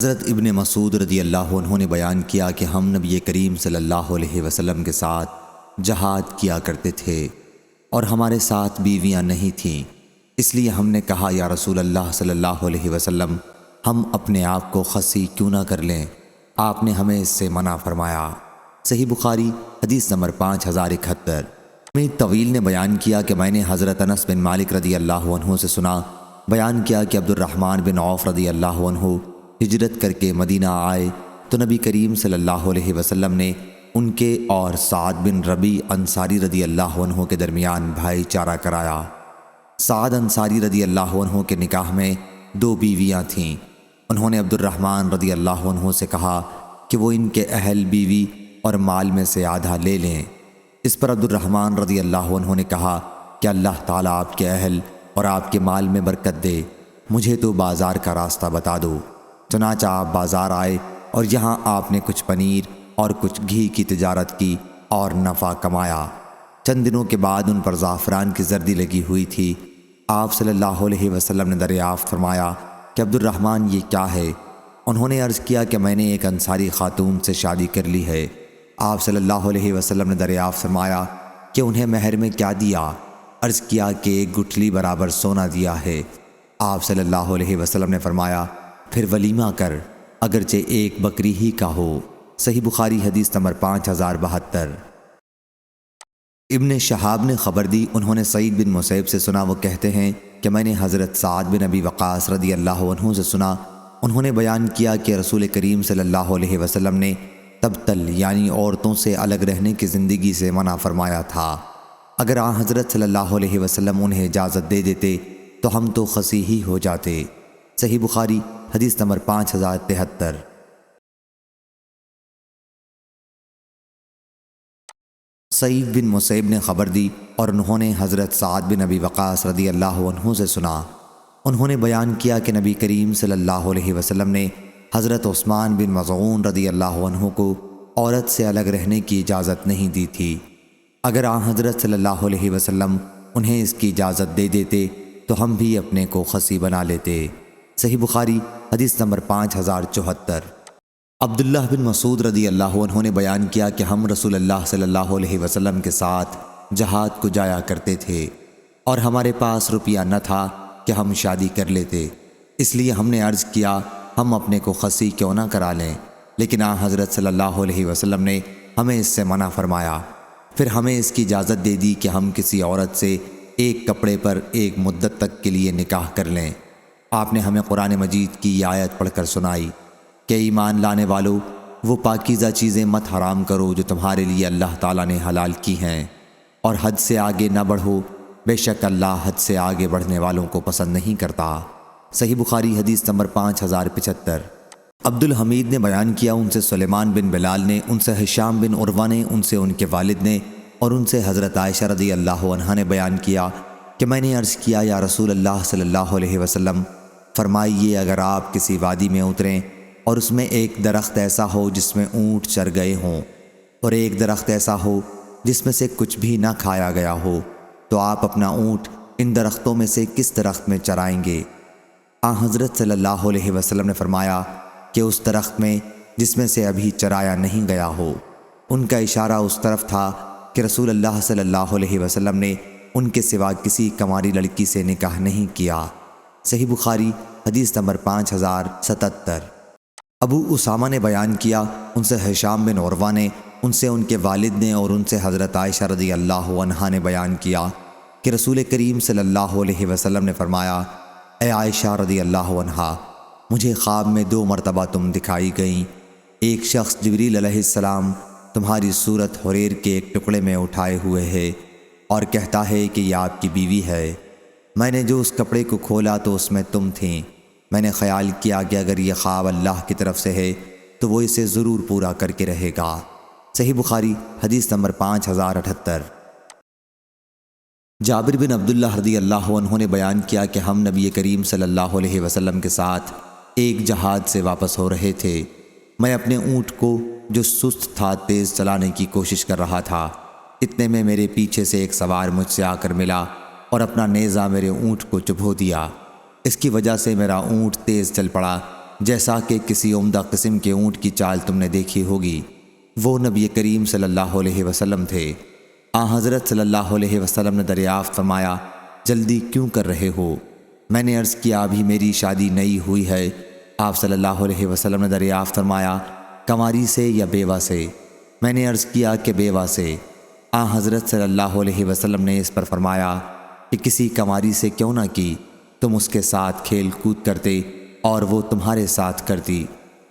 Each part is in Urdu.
حضرت ابن مسعود رضی اللہ عنہ نے بیان کیا کہ ہم نبی کریم صلی اللہ علیہ وسلم کے ساتھ جہاد کیا کرتے تھے اور ہمارے ساتھ بیویاں نہیں تھیں، اس لیے ہم نے کہا یا رسول اللہ صلی اللہ علیہ وسلم ہم اپنے آپ کو خصی کیوں نہ کر لیں؟ آپ نے ہمیں اس سے منع فرمایا۔ صحیح بخاری حدیث نمبر 5071۔ امید طویل نے بیان کیا کہ میں نے حضرت انس بن مالک رضی اللہ عنہ سے سنا، بیان کیا کہ عبد الرحمن بن عوف رضی اللہ عنہ ہجرت کر کے مدینہ آئے تو نبی کریم صلی اللہ علیہ وسلم نے ان کے اور سعد بن ربیع انصاری رضی اللہ عنہ کے درمیان بھائی چارہ کرایا۔ سعد انصاری رضی اللہ عنہ کے نکاح میں 2 بیویاں تھیں۔ انہوں نے عبد الرحمن رضی اللہ عنہ سے کہا کہ وہ ان کے اہل بیوی اور مال میں سے آدھا لے لیں۔ اس پر عبد الرحمن رضی اللہ عنہ نے کہا کہ اللہ تعالیٰ آپ کے اہل اور آپ کے مال میں برکت دے، مجھے تو بازار کا راستہ بتا دو۔ چنانچہ آپ بازار آئے اور یہاں آپ نے کچھ پنیر اور کچھ گھی کی تجارت کی اور نفع کمایا۔ چند دنوں کے بعد ان پر زعفران کی زردی لگی ہوئی تھی۔ آپ صلی اللہ علیہ وسلم نے دریافت فرمایا کہ عبد الرحمن یہ کیا ہے؟ انہوں نے عرض کیا کہ میں نے ایک انصاری خاتون سے شادی کر لی ہے۔ آپ صلی اللہ علیہ وسلم نے دریافت فرمایا کہ انہیں مہر میں کیا دیا؟ عرض کیا کہ 1 گٹھلی برابر سونا دیا ہے۔ آپ صلی اللہ علیہ وسلم نے فرمایا پھر ولیمہ کر، اگرچہ 1 بکری ہی کا ہو۔ صحیح بخاری حدیث نمبر 5072۔ ابن شہاب نے خبر دی، انہوں نے سعید بن مسیب سے سنا، وہ کہتے ہیں کہ میں نے حضرت سعد بن ابی وقاص رضی اللہ عنہ سے سنا، انہوں نے بیان کیا کہ رسول کریم صلی اللہ علیہ وسلم نے تبتل یعنی عورتوں سے الگ رہنے کی زندگی سے منع فرمایا تھا۔ اگر آن حضرت صلی اللہ علیہ وسلم انہیں اجازت دے دیتے تو ہم تو خصی ہی ہو جاتے۔ صحیح بخاری حدیث نمبر 5073۔ سعید بن مسیب نے خبر دی اور انہوں نے حضرت سعد بن ابی وقاص رضی اللہ عنہ سے سنا، انہوں نے بیان کیا کہ نبی کریم صلی اللہ علیہ وسلم نے حضرت عثمان بن مظعون رضی اللہ عنہ کو عورت سے الگ رہنے کی اجازت نہیں دی تھی۔ اگر آن حضرت صلی اللہ علیہ وسلم انہیں اس کی اجازت دے دیتے تو ہم بھی اپنے کو خصی بنا لیتے۔ صحیح بخاری حدیث نمبر 5074۔ عبداللہ بن مسعود رضی اللہ عنہ نے بیان کیا کہ ہم رسول اللہ صلی اللہ علیہ وسلم کے ساتھ جہاد کو جایا کرتے تھے اور ہمارے پاس روپیہ نہ تھا کہ ہم شادی کر لیتے، اس لیے ہم نے عرض کیا ہم اپنے کو خصی کیوں نہ کرا لیں، لیکن آن حضرت صلی اللہ علیہ وسلم نے ہمیں اس سے منع فرمایا۔ پھر ہمیں اس کی اجازت دے دی کہ ہم کسی عورت سے 1 کپڑے پر 1 مدت تک کے لیے نکاح کر لیں۔ آپ نے ہمیں قرآن مجید کی یہ آیت پڑھ کر سنائی کہ ایمان لانے والو، وہ پاکیزہ چیزیں مت حرام کرو جو تمہارے لیے اللہ تعالیٰ نے حلال کی ہیں، اور حد سے آگے نہ بڑھو، بے شک اللہ حد سے آگے بڑھنے والوں کو پسند نہیں کرتا۔ صحیح بخاری حدیث نمبر 5075۔ عبد الحمید نے بیان کیا، ان سے سلیمان بن بلال نے، ان سے ہشام بن عروہ نے، ان سے ان کے والد نے، اور ان سے حضرت عائشہ رضی اللہ عنہا نے بیان کیا کہ میں نے عرض کیا یا رسول اللہ صلی اللہ علیہ وسلم فرمائیے اگر آپ کسی وادی میں اتریں اور اس میں ایک درخت ایسا ہو جس میں اونٹ چر گئے ہوں اور ایک درخت ایسا ہو جس میں سے کچھ بھی نہ کھایا گیا ہو، تو آپ اپنا اونٹ ان درختوں میں سے کس درخت میں چرائیں گے؟ آن حضرت صلی اللہ علیہ وسلم نے فرمایا کہ اس درخت میں جس میں سے ابھی چرایا نہیں گیا ہو۔ ان کا اشارہ اس طرف تھا کہ رسول اللہ صلی اللہ علیہ وسلم نے ان کے سوا کسی کنواری لڑکی سے نکاح نہیں کیا۔ صحیح بخاری حدیث نمبر 5077۔ ابو اسامہ نے بیان کیا، ان سے ہشام بن عروہ نے، ان سے ان کے والد نے، اور ان سے حضرت عائشہ رضی اللہ عنہا نے بیان کیا کہ رسول کریم صلی اللہ علیہ وسلم نے فرمایا، اے عائشہ رضی اللہ عنہا، مجھے خواب میں 2 مرتبہ تم دکھائی گئیں۔ ایک شخص جبریل علیہ السلام تمہاری صورت حریر کے ایک ٹکڑے میں اٹھائے ہوئے ہے اور کہتا ہے کہ یہ آپ کی بیوی ہے۔ میں نے جو اس کپڑے کو کھولا تو اس میں تم تھیں۔ میں نے خیال کیا کہ اگر یہ خواب اللہ کی طرف سے ہے تو وہ اسے ضرور پورا کر کے رہے گا۔ صحیح بخاری حدیث نمبر 5078۔ جابر بن عبداللہ رضی اللہ عنہ نے بیان کیا کہ ہم نبی کریم صلی اللہ علیہ وسلم کے ساتھ ایک جہاد سے واپس ہو رہے تھے۔ میں اپنے اونٹ کو جو سست تھا تیز چلانے کی کوشش کر رہا تھا، اتنے میں میرے پیچھے سے ایک سوار مجھ سے آ کر ملا اور اپنا نیزہ میرے اونٹ کو چبھو دیا۔ اس کی وجہ سے میرا اونٹ تیز چل پڑا جیسا کہ کسی عمدہ قسم کے اونٹ کی چال تم نے دیکھی ہوگی۔ وہ نبی کریم صلی اللہ علیہ وسلم تھے۔ حضرت صلی اللہ علیہ وسلم نے دریافت فرمایا، جلدی کیوں کر رہے ہو؟ میں نے عرض کیا، ابھی میری شادی نئی ہوئی ہے۔ آپ صلی اللہ علیہ وسلم نے دریافت فرمایا، کنواری سے یا بیوہ سے؟ میں نے عرض کیا کہ بیوہ سے۔ حضرت صلی اللہ علیہ وسلم نے اس پر فرمایا کہ کسی کنواری سے کیوں نہ کی، تم اس کے ساتھ کھیل کود کرتے اور وہ تمہارے ساتھ کرتی۔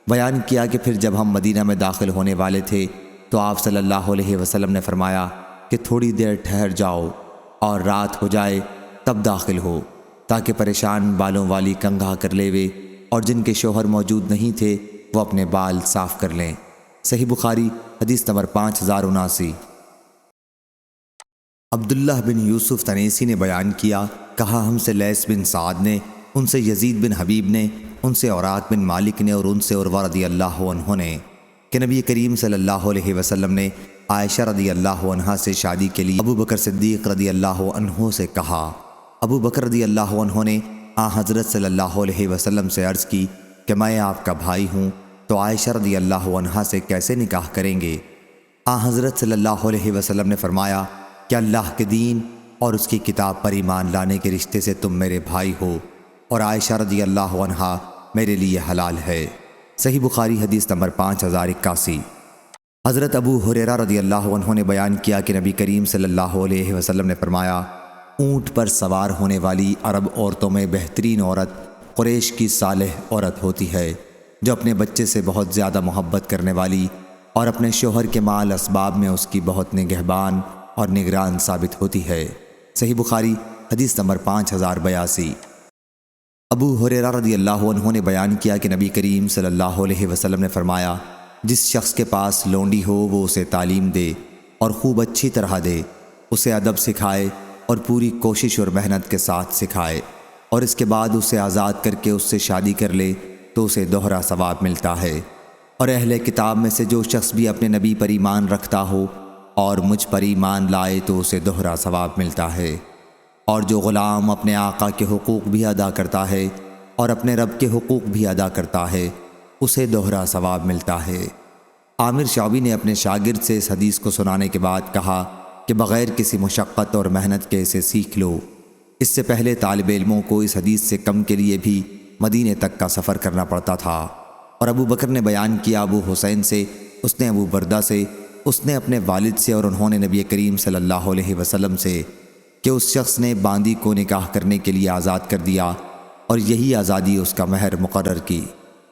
بیان کیا کہ پھر جب ہم مدینہ میں داخل ہونے والے تھے تو آپ صلی اللہ علیہ وسلم نے فرمایا کہ تھوڑی دیر ٹھہر جاؤ اور رات ہو جائے تب داخل ہو، تاکہ پریشان بالوں والی کنگھا کر لیوے اور جن کے شوہر موجود نہیں تھے وہ اپنے بال صاف کر لیں۔ صحیح بخاری حدیث نمبر 5079۔ عبداللہ بن یوسف تنیسی نے بیان کیا، کہا ہم سے لیث بن سعد نے، ان سے یزید بن حبیب نے، ان سے عورات بن مالک نے اور ان سے عروہ رضی اللہ عنہ نے کہ نبی کریم صلی اللہ علیہ وسلم نے عائشہ رضی اللہ عنہا سے شادی کے لیے ابو بکر صدیق رضی اللہ عنہ سے کہا۔ ابو بکر رضی اللہ عنہ نے حضرت صلی اللہ علیہ وسلم سے عرض کی کہ میں آپ کا بھائی ہوں تو عائشہ رضی اللہ عنہا سے کیسے نکاح کریں گے؟ حضرت صلی اللہ علیہ وسلم نے فرمایا کہ اللہ کے دین اور اس کی کتاب پر ایمان لانے کے رشتے سے تم میرے بھائی ہو، اور عائشہ رضی اللہ عنہا میرے لیے حلال ہے۔ صحیح بخاری حدیث نمبر 5081۔ حضرت ابو ہریرہ رضی اللہ عنہ نے بیان کیا کہ نبی کریم صلی اللہ علیہ وسلم نے فرمایا، اونٹ پر سوار ہونے والی عرب عورتوں میں بہترین عورت قریش کی صالح عورت ہوتی ہے، جو اپنے بچے سے بہت زیادہ محبت کرنے والی اور اپنے شوہر کے مال اسباب میں اس کی بہت نگہبان اور نگران ثابت ہوتی ہے۔ صحیح بخاری حدیث نمبر 5082۔ ابو ہریرہ رضی اللہ عنہ نے بیان کیا کہ نبی کریم صلی اللہ علیہ وسلم نے فرمایا، جس شخص کے پاس لونڈی ہو وہ اسے تعلیم دے اور خوب اچھی طرح دے، اسے ادب سکھائے اور پوری کوشش اور محنت کے ساتھ سکھائے، اور اس کے بعد اسے آزاد کر کے اس سے شادی کر لے تو اسے دوہرا ثواب ملتا ہے۔ اور اہل کتاب میں سے جو شخص بھی اپنے نبی پر ایمان رکھتا ہو اور مجھ پر ایمان لائے تو اسے دوہرا ثواب ملتا ہے۔ اور جو غلام اپنے آقا کے حقوق بھی ادا کرتا ہے اور اپنے رب کے حقوق بھی ادا کرتا ہے اسے دوہرا ثواب ملتا ہے۔ عامر شعبی نے اپنے شاگرد سے اس حدیث کو سنانے کے بعد کہا کہ بغیر کسی مشقت اور محنت کے اسے سیکھ لو۔ اس سے پہلے طالب علموں کو اس حدیث سے کم کے لیے بھی مدینے تک کا سفر کرنا پڑتا تھا۔ اور ابو بکر نے بیان کیا ابو حسین سے، اس نے ابو بردہ سے، اس نے اپنے والد سے، اور انہوں نے نبی کریم صلی اللہ علیہ وسلم سے کہ اس شخص نے باندی کو نکاح کرنے کے لیے آزاد کر دیا اور یہی آزادی اس کا مہر مقرر کی۔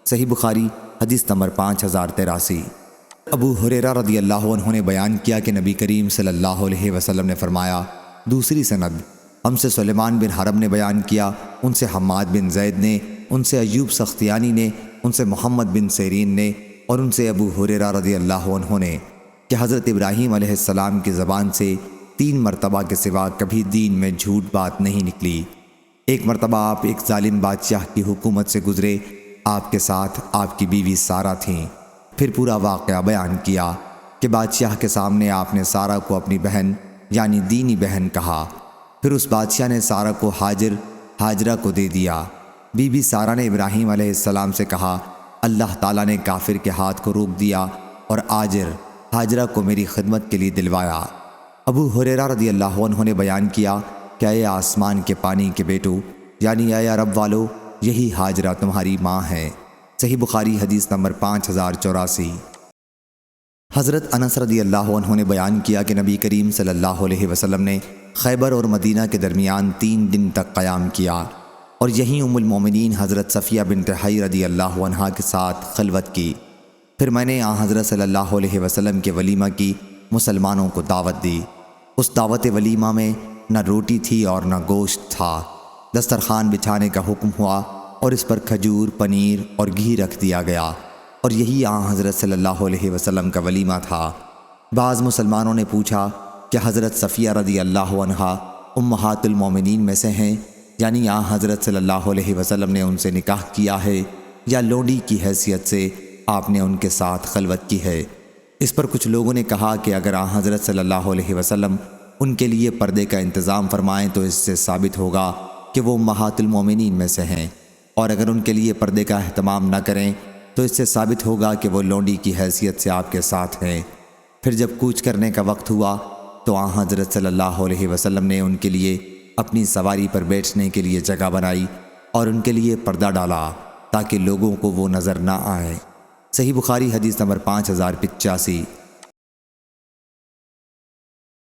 صحیح بخاری حدیث نمبر 5083۔ ابو ہریرہ رضی اللہ عنہ نے بیان کیا کہ نبی کریم صلی اللہ علیہ وسلم نے فرمایا، دوسری سند ہم سے سلیمان بن حرب نے بیان کیا، ان سے حماد بن زید نے، ان سے ایوب سختیانی نے، ان سے محمد بن سیرین نے، اور ان سے ابو ہریرہ رضی اللہ عنہ نے کہ حضرت ابراہیم علیہ السلام کی زبان سے 3 مرتبہ کے سوا کبھی دین میں جھوٹ بات نہیں نکلی۔ ایک مرتبہ آپ ایک ظالم بادشاہ کی حکومت سے گزرے، آپ کے ساتھ آپ کی بیوی سارہ تھیں۔ پھر پورا واقعہ بیان کیا کہ بادشاہ کے سامنے آپ نے سارہ کو اپنی بہن یعنی دینی بہن کہا۔ پھر اس بادشاہ نے سارہ کو ہاجرہ کو دے دیا۔ بی بی سارہ نے ابراہیم علیہ السلام سے کہا، اللہ تعالیٰ نے کافر کے ہاتھ کو روک دیا اور ہاجرہ کو میری خدمت کے لیے دلوایا۔ ابو ہریرہ رضی اللہ عنہ نے بیان کیا کہ اے آسمان کے پانی کے بیٹو یعنی اے عرب والو، یہی ہاجرہ تمہاری ماں ہے۔ صحیح بخاری حدیث نمبر 5084۔ حضرت انس رضی اللہ عنہ نے بیان کیا کہ نبی کریم صلی اللہ علیہ وسلم نے خیبر اور مدینہ کے درمیان 3 دن تک قیام کیا اور یہیں ام المومنین حضرت صفیہ بنت حی رضی اللہ عنہا کے ساتھ خلوت کی۔ پھر میں نے حضرت صلی اللہ علیہ وسلم کے ولیمہ کی مسلمانوں کو دعوت دی۔ اس دعوت ولیمہ میں نہ روٹی تھی اور نہ گوشت تھا۔ دسترخوان بچھانے کا حکم ہوا اور اس پر کھجور، پنیر اور گھی رکھ دیا گیا، اور یہی حضرت صلی اللہ علیہ وسلم کا ولیمہ تھا۔ بعض مسلمانوں نے پوچھا کہ حضرت صفیہ رضی اللہ عنہا امہات المومنین میں سے ہیں، یعنی حضرت صلی اللہ علیہ وسلم نے ان سے نکاح کیا ہے یا لونڈی کی حیثیت سے آپ نے ان کے ساتھ خلوت کی ہے؟ اس پر کچھ لوگوں نے کہا کہ اگر حضرت صلی اللہ علیہ وسلم ان کے لیے پردے کا انتظام فرمائیں تو اس سے ثابت ہوگا کہ وہ امہات المومنین میں سے ہیں۔ اور اگر ان کے لیے پردے کا اہتمام نہ کریں تو اس سے ثابت ہوگا کہ وہ لونڈی کی حیثیت سے آپ کے ساتھ ہیں۔ پھر جب کوچ کرنے کا وقت ہوا تو آن حضرت صلی اللہ علیہ وسلم نے ان کے لیے اپنی سواری پر بیٹھنے کے لیے جگہ بنائی اور ان کے لیے پردہ ڈالا تاکہ لوگوں کو وہ نظر نہ آئے۔ صحیح بخاری حدیث نمبر 5085۔